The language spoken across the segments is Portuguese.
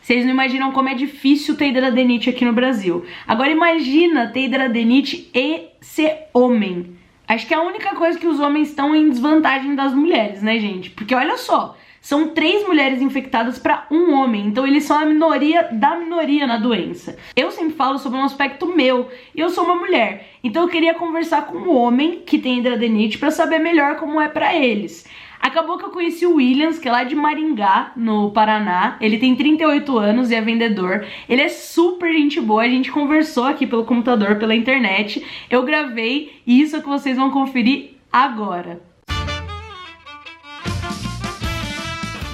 Vocês não imaginam como é difícil ter hidradeniite aqui no Brasil. Agora imagina ter hidradeniite e ser homem. Acho que é a única coisa que os homens estão em desvantagem das mulheres, né, gente? Porque olha só, são 3 mulheres infectadas para um homem, então eles são a minoria da minoria na doença. Eu sempre falo sobre um aspecto meu, e eu sou uma mulher, então eu queria conversar com um homem que tem hidradeniite para saber melhor como é para eles. Acabou que eu conheci o Williams, que é lá de Maringá, no Paraná. Ele tem 38 anos e é vendedor. Ele é super gente boa, a gente conversou aqui pelo computador, pela internet. Eu gravei e isso é que vocês vão conferir agora.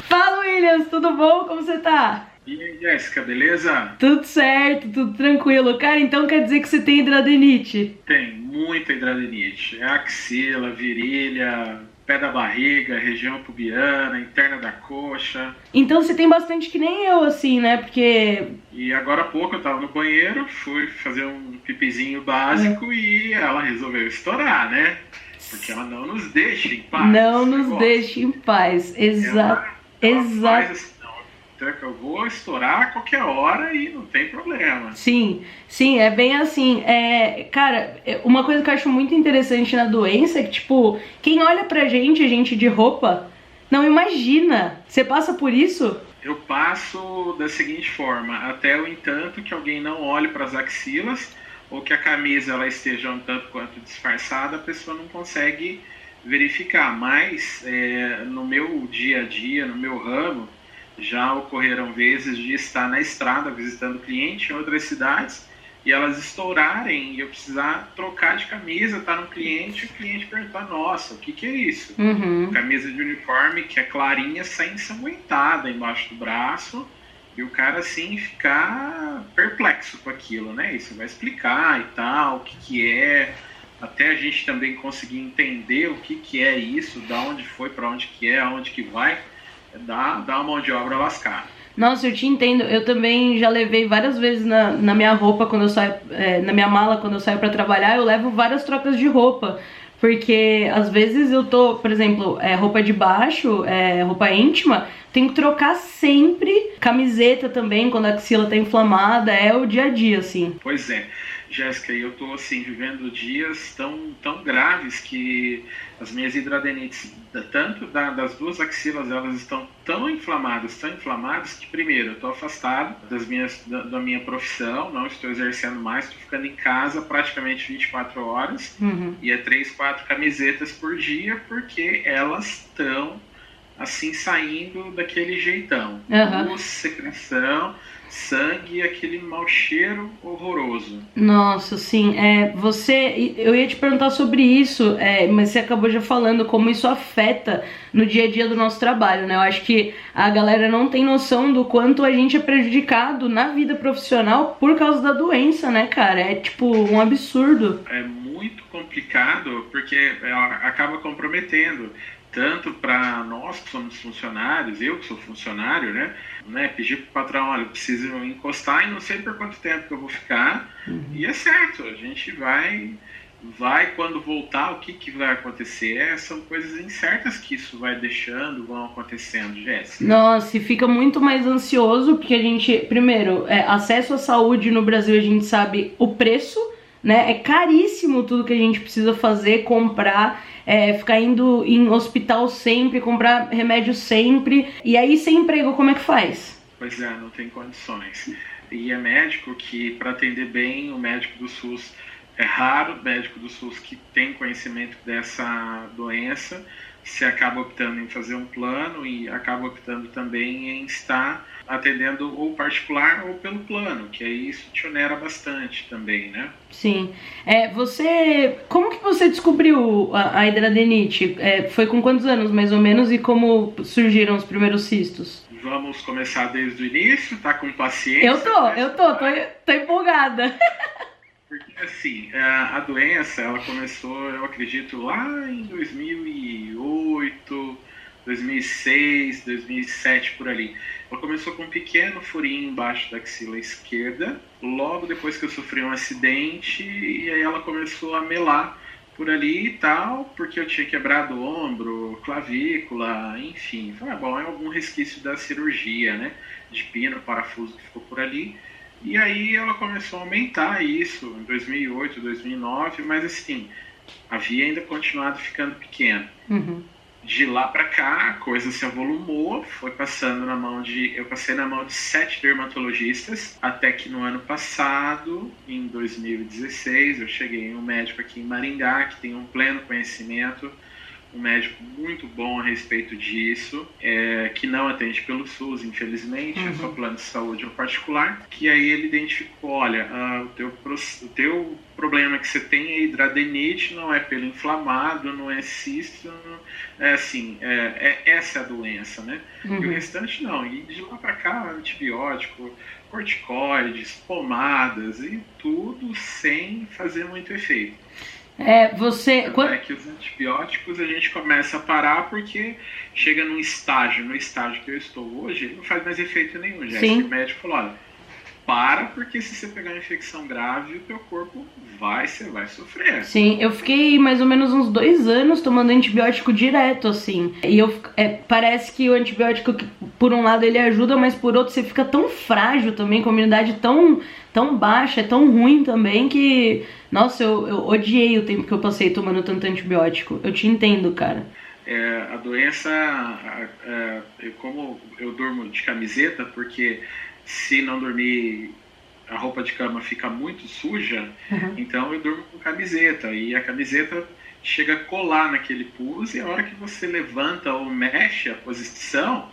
Fala, Williams, tudo bom? Como você tá? E aí, Jéssica, beleza? Tudo certo, tudo tranquilo. Cara, então quer dizer que você tem hidradeniite? Tem muita hidradeniite. É axila, virilha, pé da barriga, região pubiana, interna da coxa. Então você tem bastante que nem eu, assim, né? Porque... E agora há pouco eu tava no banheiro, fui fazer um pipizinho básico e ela resolveu estourar, né? Porque ela não nos deixa em paz. Não nos deixa em paz, exato. Faz assim, então eu vou estourar a qualquer hora e não tem problema. Sim, é bem assim. Cara, uma coisa que eu acho muito interessante na doença é que, tipo, quem olha pra gente, a gente de roupa, não imagina. Você passa por isso? Eu passo da seguinte forma, até o entanto que alguém não olhe para as axilas ou que a camisa ela esteja um tanto quanto disfarçada, a pessoa não consegue verificar. Mas no meu dia a dia, no meu ramo, já ocorreram vezes de estar na estrada visitando cliente em outras cidades e elas estourarem e eu precisar trocar de camisa, tá no cliente e o cliente perguntar, nossa, o que é isso? Camisa de uniforme que é clarinha, sai ensanguentada embaixo do braço e o cara assim ficar perplexo com aquilo, né? E você vai explicar e tal, o que é, até a gente também conseguir entender o que é isso, da onde foi, para onde que é, aonde que vai. Dá uma mão de obra lascada. Nossa, eu te entendo. Eu também já levei várias vezes na minha roupa quando eu saio, na minha mala quando eu saio pra trabalhar, eu levo várias trocas de roupa. Porque às vezes eu tô, por exemplo, roupa de baixo, roupa íntima, tenho que trocar sempre. Camiseta também, quando a axila tá inflamada, é o dia a dia, assim. Pois é, Jéssica, eu tô assim, vivendo dias tão graves que as minhas hidradenites, tanto das duas axilas, elas estão tão inflamadas, que primeiro, eu tô afastado da minha profissão, não estou exercendo mais, estou ficando em casa praticamente 24 horas, e 3, 4 camisetas por dia, porque elas estão assim, saindo daquele jeitão. Luz, secreção, sangue e aquele mau cheiro horroroso. Nossa, sim. Eu ia te perguntar sobre isso, mas você acabou já falando como isso afeta no dia a dia do nosso trabalho, né? Eu acho que a galera não tem noção do quanto a gente é prejudicado na vida profissional por causa da doença, né, cara? É tipo um absurdo. É muito complicado porque ela acaba comprometendo. Tanto para nós que somos funcionários, eu que sou funcionário, né, pedir para o patrão, olha, eu preciso encostar e não sei por quanto tempo que eu vou ficar, e é certo, a gente vai quando voltar, o que vai acontecer, são coisas incertas que isso vão acontecendo, Jéssica. Nossa, e fica muito mais ansioso, porque a gente, primeiro, acesso à saúde no Brasil, a gente sabe o preço, né, é caríssimo tudo que a gente precisa fazer, comprar, ficar indo em hospital sempre, comprar remédio sempre. E aí, sem emprego, como é que faz? Pois é, não tem condições. E é médico que, para atender bem, o médico do SUS é raro, o médico do SUS que tem conhecimento dessa doença, se acaba optando em fazer um plano e acaba optando também em estar atendendo ou particular ou pelo plano, que aí isso te onera bastante também, né? Sim. Como que você descobriu a hidradeniite? Foi com quantos anos, mais ou menos, e como surgiram os primeiros cistos? Vamos começar desde o início, tá com paciência? Eu tô empolgada. Porque assim, a doença, ela começou, eu acredito, lá em 2008, 2006, 2007, por ali. Ela começou com um pequeno furinho embaixo da axila esquerda, logo depois que eu sofri um acidente, e aí ela começou a melar por ali e tal, porque eu tinha quebrado o ombro, clavícula, enfim. Falei, bom, é algum resquício da cirurgia, né? de pino, parafuso que ficou por ali. E aí ela começou a aumentar isso em 2008, 2009, mas assim, havia ainda continuado ficando pequeno. De lá para cá, a coisa se avolumou, foi passando na mão eu passei na mão de 7 dermatologistas, até que no ano passado, em 2016, eu cheguei em um médico aqui em Maringá, que tem um pleno conhecimento, um médico muito bom a respeito disso, que não atende pelo SUS, infelizmente, é só plano de saúde ou particular, que aí ele identificou, olha, o teu problema que você tem é hidradenite, não é pelo inflamado, não é cisto, essa é a doença, né? E o restante não, e de lá para cá, antibiótico, corticoides, pomadas e tudo sem fazer muito efeito. É que os antibióticos a gente começa a parar porque chega no estágio que eu estou hoje, ele não faz mais efeito nenhum. Já o médico falou, olha, para, porque se você pegar uma infecção grave, o teu corpo você vai sofrer. Sim, eu fiquei mais ou menos uns 2 anos tomando antibiótico direto, assim. E parece que o antibiótico, por um lado, ele ajuda, mas por outro, você fica tão frágil também, com a imunidade tão baixa, é tão ruim também que... Nossa, eu odiei o tempo que eu passei tomando tanto antibiótico. Eu te entendo, cara. A doença, como eu durmo de camiseta, porque se não dormir, a roupa de cama fica muito suja, então eu durmo com camiseta. E a camiseta chega a colar naquele pus, e a hora que você levanta ou mexe a posição,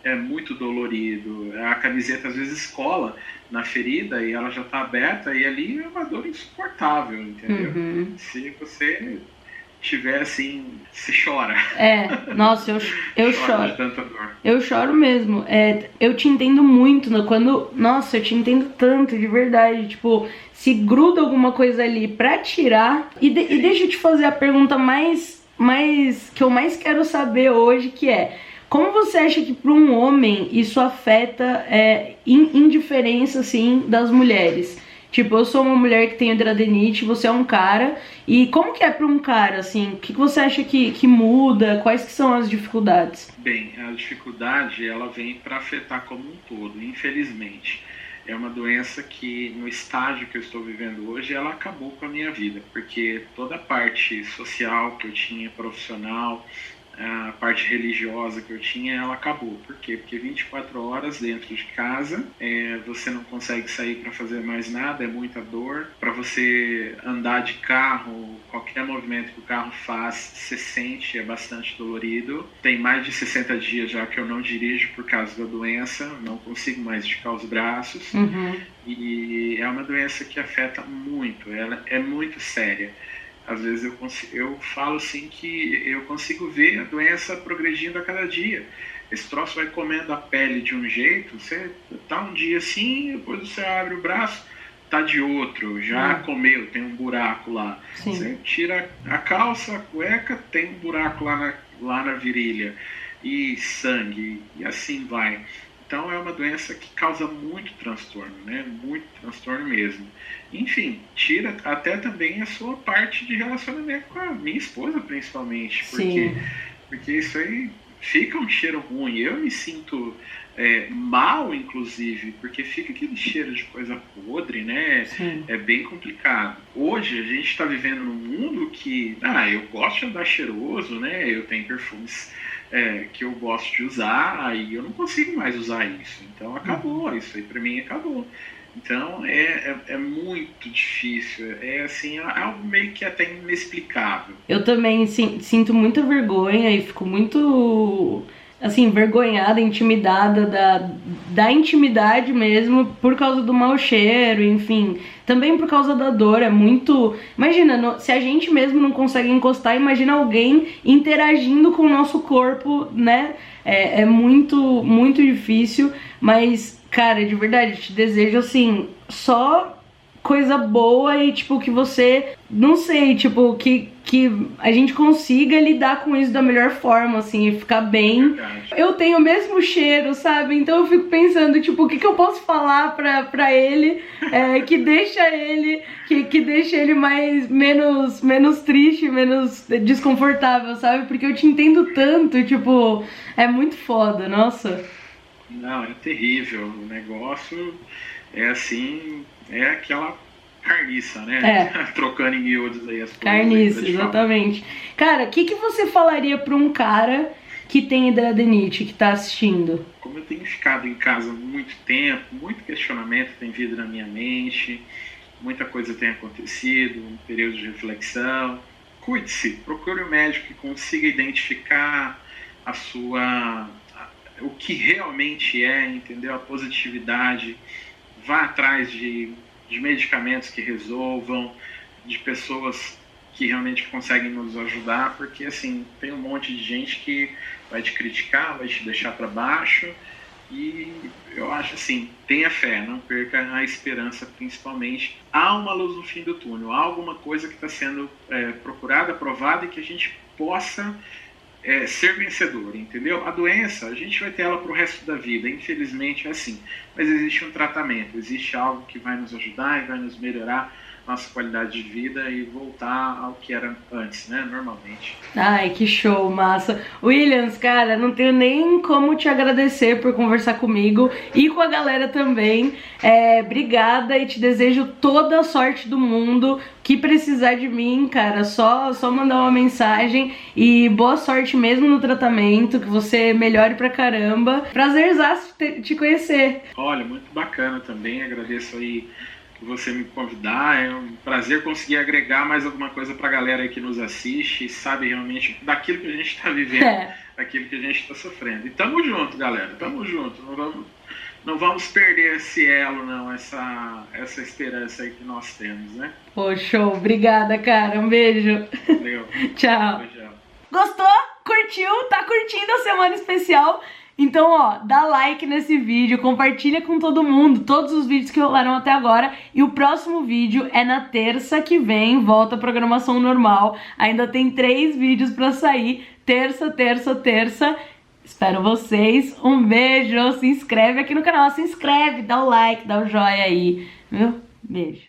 é muito dolorido. A camiseta às vezes cola na ferida e ela já está aberta, e ali é uma dor insuportável, entendeu? Se você tiver assim, você chora. Nossa, eu choro. De tanta dor. Eu choro mesmo. Eu te entendo muito, né? Nossa, eu te entendo tanto, de verdade. Tipo, se gruda alguma coisa ali pra tirar. E deixa eu te fazer a pergunta que eu mais quero saber hoje, que é: como você acha que para um homem isso afeta indiferença, assim, das mulheres? Tipo, eu sou uma mulher que tem hidradenite, você é um cara, e como que é para um cara, assim? O que você acha que muda? Quais que são as dificuldades? Bem, a dificuldade, ela vem para afetar como um todo, infelizmente. É uma doença que, no estágio que eu estou vivendo hoje, ela acabou com a minha vida, porque toda a parte social que eu tinha, profissional, a parte religiosa que eu tinha, ela acabou. Por quê? Porque 24 horas dentro de casa, você não consegue sair para fazer mais nada, é muita dor. Para você andar de carro, qualquer movimento que o carro faz, você sente, é bastante dolorido. Tem mais de 60 dias já que eu não dirijo por causa da doença, não consigo mais esticar os braços. E é uma doença que afeta muito, ela é muito séria. Às vezes eu falo assim que eu consigo ver a doença progredindo a cada dia. Esse troço vai comendo a pele de um jeito, você tá um dia assim, depois você abre o braço, tá de outro, já comeu, tem um buraco lá. Sim. Você tira a calça, a cueca, tem um buraco lá na virilha. E sangue, e assim vai. Então é uma doença que causa muito transtorno, né? Muito transtorno mesmo. Enfim, tira até também a sua parte de relacionamento com a minha esposa, principalmente. Porque isso aí fica um cheiro ruim. Eu me sinto mal, inclusive, porque fica aquele cheiro de coisa podre, né? Sim. É bem complicado. Hoje a gente está vivendo num mundo que... eu gosto de andar cheiroso, né? Eu tenho perfumes... que eu gosto de usar, e eu não consigo mais usar isso. Então acabou, isso aí pra mim acabou. Então é muito difícil, assim, algo meio que até inexplicável. Eu também sinto muita vergonha e fico muito, assim, envergonhada, intimidada da intimidade mesmo, por causa do mau cheiro, enfim. Também por causa da dor, é muito... Imagina, se a gente mesmo não consegue encostar, imagina alguém interagindo com o nosso corpo, né? É muito, muito difícil, mas, cara, de verdade, te desejo, assim, só coisa boa e, tipo, que você, não sei, tipo, que a gente consiga lidar com isso da melhor forma, assim, e ficar bem. Verdade. Eu tenho o mesmo cheiro, sabe? Então eu fico pensando, tipo, o que eu posso falar pra ele que deixa ele, que deixa ele menos triste, menos desconfortável, sabe? Porque eu te entendo tanto, tipo, é muito foda, nossa. Não, é terrível. O negócio é assim, é aquela carniça, né? É, Trocando em miúdos aí as coisas aí pra carniça, te falar. exatamente. Cara, o que que você falaria pra um cara que tem hidradeniite, que tá assistindo? Como eu tenho ficado em casa muito tempo, muito questionamento tem vindo na minha mente, muita coisa tem acontecido, um período de reflexão. Cuide-se, procure um médico que consiga identificar a sua, o que realmente é, entendeu? A positividade. Vá atrás de medicamentos que resolvam, de pessoas que realmente conseguem nos ajudar, porque assim, tem um monte de gente que vai te criticar, vai te deixar para baixo, e eu acho assim, tenha fé, não perca a esperança, principalmente. Há uma luz no fim do túnel, há alguma coisa que está sendo procurada, aprovada, e que a gente possa ser vencedor, entendeu? A doença, a gente vai ter ela para o resto da vida, infelizmente é assim. Mas existe um tratamento, existe algo que vai nos ajudar e vai nos melhorar nossa qualidade de vida e voltar ao que era antes, né? Normalmente. Ai, que show, massa. Williams, cara, não tenho nem como te agradecer por conversar comigo e com a galera também. Obrigada e te desejo toda a sorte do mundo. Que precisar de mim, cara, só mandar uma mensagem e boa sorte mesmo no tratamento, que você melhore pra caramba. Prazerzaço te conhecer. Olha, muito bacana também, agradeço aí você me convidar. É um prazer conseguir agregar mais alguma coisa para a galera aí que nos assiste e sabe realmente daquilo que a gente está vivendo, daquilo que a gente está sofrendo. E tamo junto, galera, tamo junto. Não vamos perder esse elo, não, essa esperança aí que nós temos, né? Pô, show. Obrigada, cara. Um beijo. Valeu. Tchau. Beijão. Gostou? Curtiu? Tá curtindo a semana especial? Então, ó, dá like nesse vídeo, compartilha com todo mundo, todos os vídeos que rolaram até agora. E o próximo vídeo é na terça que vem, volta a programação normal. Ainda tem 3 vídeos pra sair, terça. Espero vocês, um beijo, se inscreve aqui no canal, se inscreve, dá o like, dá o joinha aí, viu? Beijo.